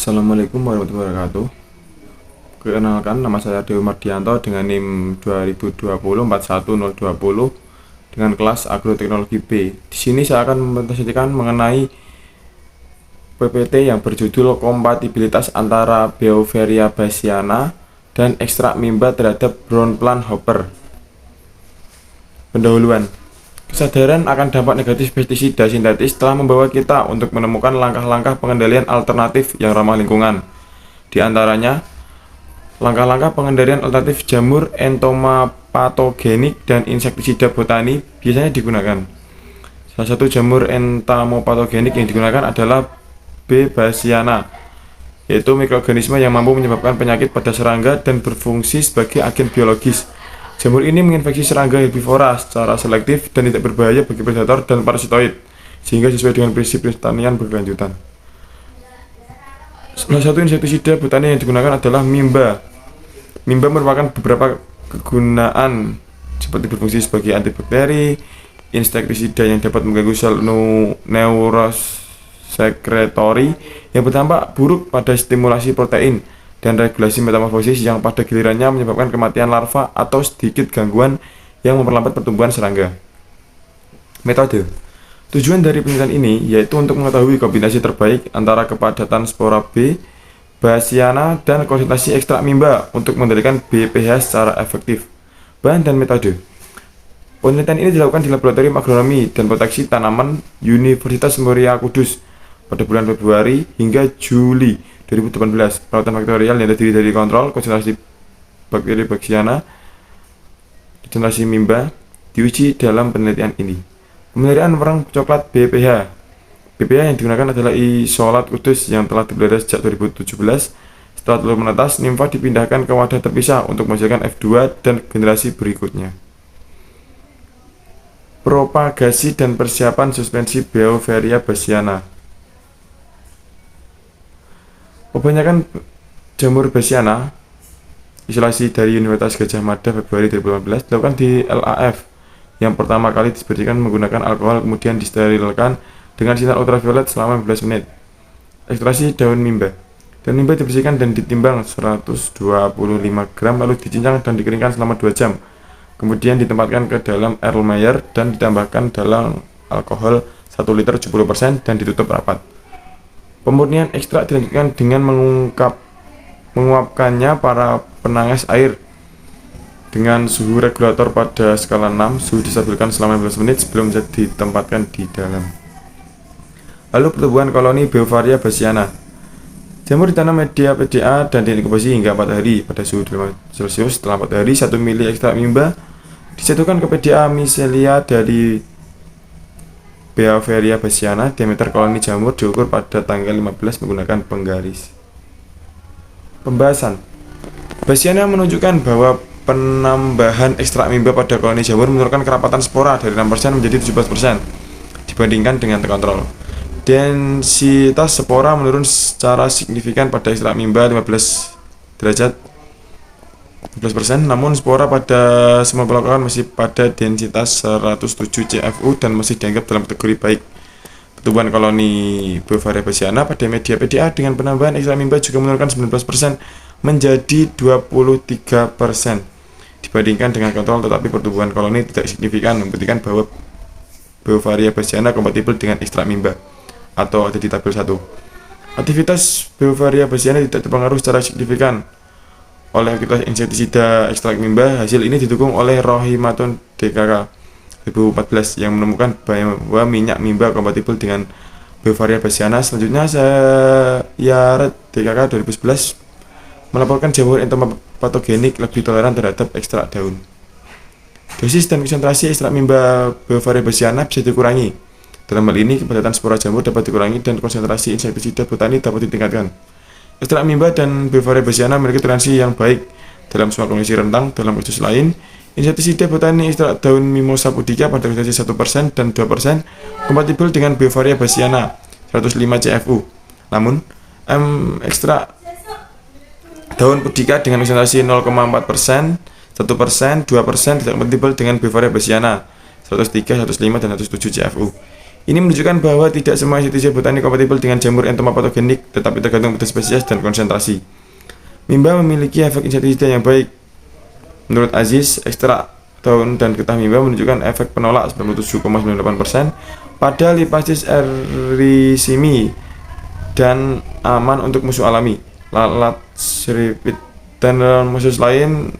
Assalamualaikum warahmatullahi wabarakatuh. Perkenalkan, nama saya Dewi Mardianto dengan NIM 2020 dengan kelas Agroteknologi B. Di sini saya akan mempresentasikan mengenai PPT yang berjudul kompatibilitas antara Beauveria bassiana dan ekstrak mimba terhadap brown plant hopper. Pendahuluan. Kesadaran akan dampak negatif pestisida sintetis telah membawa kita untuk menemukan langkah-langkah pengendalian alternatif yang ramah lingkungan. Di antaranya, langkah-langkah pengendalian alternatif jamur entomopatogenik dan insektisida botani biasanya digunakan. Salah satu jamur entomopatogenik yang digunakan adalah B. bassiana, yaitu mikroorganisme yang mampu menyebabkan penyakit pada serangga dan berfungsi sebagai agen biologis. Jamur ini menginfeksi serangga herbivora secara selektif dan tidak berbahaya bagi predator dan parasitoid, sehingga sesuai dengan prinsip pertanian berkelanjutan. Salah satu insektisida botani yang digunakan adalah mimba. Mimba merupakan beberapa kegunaan seperti berfungsi sebagai antibakteri, insektisida yang dapat mengganggu sel neurosekretori yang berdampak buruk pada stimulasi protein dan regulasi metamorfosis yang pada gilirannya menyebabkan kematian larva atau sedikit gangguan yang memperlambat pertumbuhan serangga. Metode. Tujuan dari penelitian ini yaitu untuk mengetahui kombinasi terbaik antara kepadatan spora B. bassiana dan konsentrasi ekstrak mimba untuk mengendalikan BPH secara efektif. Bahan dan metode. Penelitian ini dilakukan di Laboratorium Agronomi dan Proteksi Tanaman Universitas Muria Kudus pada bulan Februari hingga Juli 2018. Perawatan faktorial yang terdiri dari kontrol konsentrasi bakteri bassiana, konsentrasi mimba diuji dalam penelitian ini. Pemeliharaan perang coklat BPH. BPH yang digunakan adalah isolat kudus yang telah dipelihara sejak 2017. Setelah telur menetas, nimfa dipindahkan ke wadah terpisah untuk menghasilkan F2 dan generasi berikutnya. Propagasi dan persiapan suspensi Beauveria bassiana. Kebanyakan jamur bassiana isolasi dari Universitas Gadjah Mada Februari 2018 dilakukan di LAF yang pertama kali dibersihkan menggunakan alkohol kemudian disterilkan dengan sinar ultraviolet selama 15 menit. Ekstraksi daun mimba. Daun mimba dibersihkan dan ditimbang 125 gram lalu dicincang dan dikeringkan selama 2 jam. Kemudian ditempatkan ke dalam Erlenmeyer dan ditambahkan dalam alkohol 1 liter 70% dan ditutup rapat. Pemurnian ekstrak dilanjutkan dengan menguapkannya para penangas air dengan suhu regulator pada skala 6. Suhu distabilkan selama 15 menit sebelum ditempatkan di dalam. Lalu pertumbuhan koloni Beauveria bassiana. Jamur ditanam media PDA dan diinkubasi hingga 4 hari pada suhu 5 Celcius. Setelah 4 hari, 1 mili ekstrak mimba dijatuhkan ke PDA micelia dari Beauveria bassiana. Diameter koloni jamur diukur pada tanggal 15 menggunakan penggaris. Pembahasan. Bassiana menunjukkan bahwa penambahan ekstrak mimba pada koloni jamur menurunkan kerapatan spora dari 6% menjadi 17% dibandingkan dengan kontrol. Densitas spora menurun secara signifikan pada ekstrak mimba 15%, namun spora pada semua pelakuan masih pada densitas 107 CFU dan masih dianggap dalam kategori baik. Pertumbuhan koloni Beauveria bassiana pada media PDA dengan penambahan ekstrak mimba juga menurunkan 19% menjadi 23% dibandingkan dengan kontrol, tetapi pertumbuhan koloni tidak signifikan, membuktikan bahwa Beauveria bassiana kompatibel dengan ekstrak mimba atau ada di tabel 1. Aktivitas Beauveria bassiana tidak terpengaruh secara signifikan oleh aktivitas insektisida ekstrak mimba. Hasil ini didukung oleh Rohimatun DKK 2014 yang menemukan bahwa minyak mimba kompatibel dengan Beauveria bassiana. Selanjutnya, Sayaret DKK 2011 melaporkan jamur entomopatogenik lebih toleran terhadap ekstrak daun. Dosis dan konsentrasi ekstrak mimba Beauveria bassiana bisa dikurangi. Dalam hal ini, kepadatan spora jamur dapat dikurangi dan konsentrasi insektisida botani dapat ditingkatkan. Ekstrak mimba dan Beauveria bassiana memiliki toleransi yang baik dalam semua kondisi rentang. Dalam kasus lain, insektisida botani ekstrak daun Mimosa pudica pada konsentrasi 1% dan 2% kompatibel dengan Beauveria bassiana 105 CFU. Namun, ekstrak daun pudica dengan konsentrasi 0,4%, 1%, 2% tidak kompatibel dengan Beauveria bassiana 103, 105, dan 107 CFU. Ini menunjukkan bahwa tidak semua institusi botani kompatibel dengan jamur entomopatogenik, tetapi tergantung pada spesies dan konsentrasi. Mimba memiliki efek insektisida yang baik. Menurut Aziz, ekstrak daun dan getah mimba menunjukkan efek penolak 97,98% pada Lipastis erythemi dan aman untuk musuh alami, lalat siripit, dan musuh lain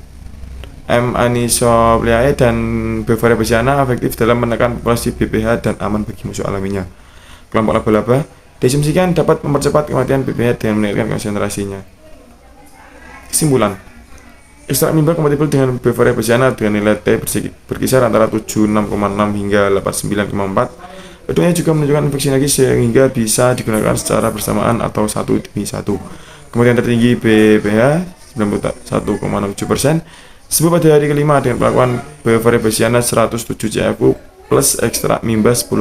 M. anisopliae dan Beauveria bassiana efektif dalam menekan populasi BPH dan aman bagi musuh alaminya. Kelompok laba-laba diasumsikan dapat mempercepat kematian BPH dengan meningkatkan konsentrasinya. Kesimpulan, ekstrak mimba kompatibel dengan Beauveria bassiana dengan nilai T berkisar antara 76,6 hingga 89,4. Keduanya juga menunjukkan infeksi lagi sehingga bisa digunakan secara bersamaan atau satu demi satu. Kemudian tertinggi BPH 91,67%. Sebab pada hari kelima dengan pelakuan Beauveria bassiana 107 CFU plus ekstrak mimba 10%.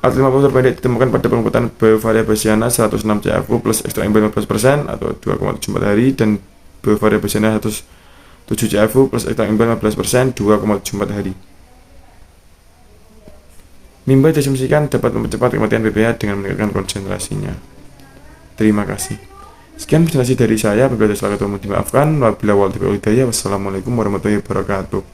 Atlet 50 terpendek ditemukan pada pengukutan Beauveria bassiana 106 CFU plus ekstrak mimba 15% atau 2,74 hari, dan Beauveria bassiana 107 CFU plus ekstrak mimba 15% 2,74 hari. Mimba diasumsikan dapat mempercepat kematian BPH dengan meningkatkan konsentrasinya. Terima kasih. Sekian presentasi dari saya, apabila ada salah kata dimaafkan. Wabillahi taufiq wal hidayah. Wassalamualaikum warahmatullahi wabarakatuh.